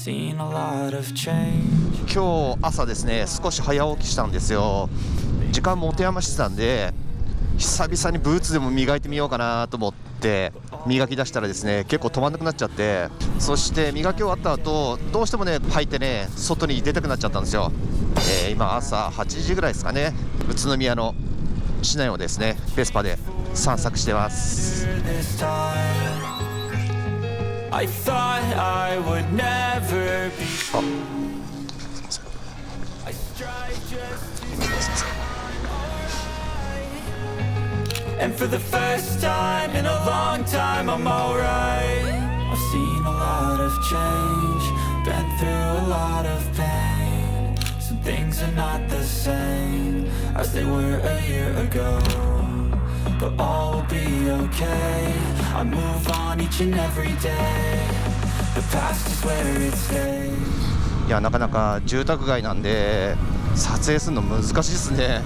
seen a lot of change. 今日朝ですね、少し早起きしたんですよ。時間持て余してたんで、久々にブーツでも磨いてみようかなと思って磨き出したらですね、結構止まんなくなっちゃって、そして磨き終わった後どうしてもね履いてね外に出たくなっちゃったんですよ。今朝8時ぐらいですかね、宇都宮の市内をですねベスパで散策してます。I thought I would never be. すいません。 I strive just to. And for the first time in a long time, I'm alright. I've seen a lot of change, been through a lot of pain. Some things are not the same as they were a year ago, but all will be okay. I move on each and every day. The past is where it stays. いや、なかなか住宅街なんで撮影するの難しいですね。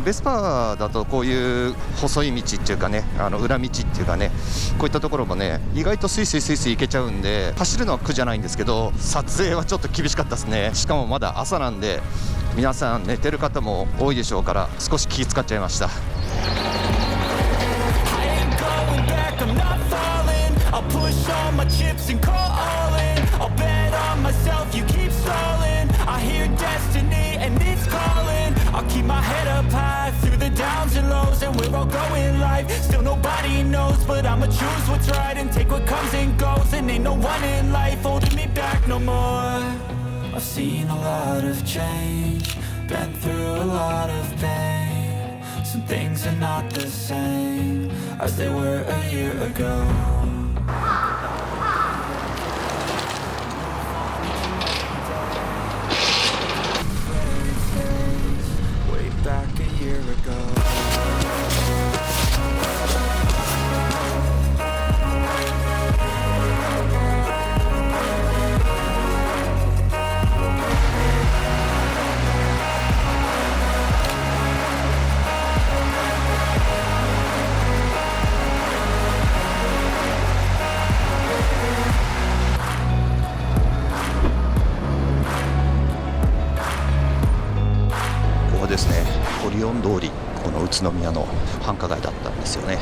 ベスパだとこういう細い道っていうかね、裏道っていうかね、こういったところもね意外とスイスイスイスイ行けちゃうんで、走るのは苦じゃないんですけど撮影はちょっと厳しかったですね。しかもまだ朝なんで皆さん寝てる方も多いでしょうから、少し気使っちゃいました。I'll keep my head up high through the downs and lows, and we're all going live. Still nobody knows, but I'ma choose what's right and take what comes and goes. And ain't no one in life holding me back no more. I've seen a lot of change, been through a lot of pain. Some things are not the same as they were a year ago. Back a year ago.ですね、オリオン通り、この宇都宮の繁華街だったんですよね。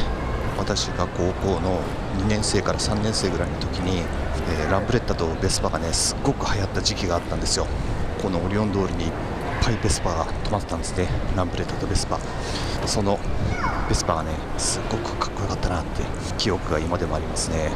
私が高校の2年生から3年生ぐらいの時に、ランブレッタとベスパがねすっごく流行った時期があったんですよ。このオリオン通りにいっぱいベスパが止まってたんですね。ランブレッタとベスパ、そのベスパがねすっごくかっこよかったなって記憶が今でもありますね。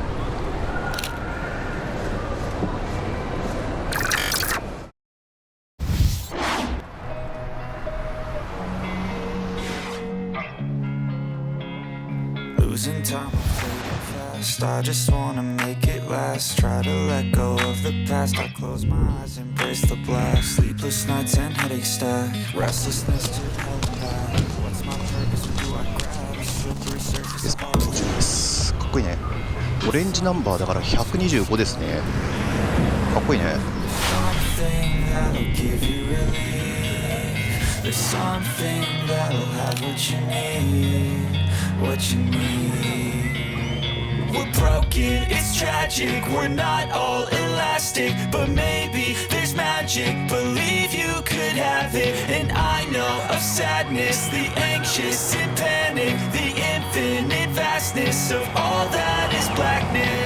Losing time, fast. I just wanna make it last. Try to let go of the past. I close my eyes, embrace the blast. Sleepless nights and headache stack. Restlessness to hell back. What's my purpose? Who do I grab? A slippery surface. ベスパ操縦です。かっこいいね。オレンジナンバーだから125ですね。かっこいいね。Something that'll give you relief. There's something that'll have what you need. What you need. We're broken, it's tragic. We're not all elastic, but maybe there's magic. Believe you could have it. And I know of sadness, the anxious and panic, the infinite vastness of all that is blackness.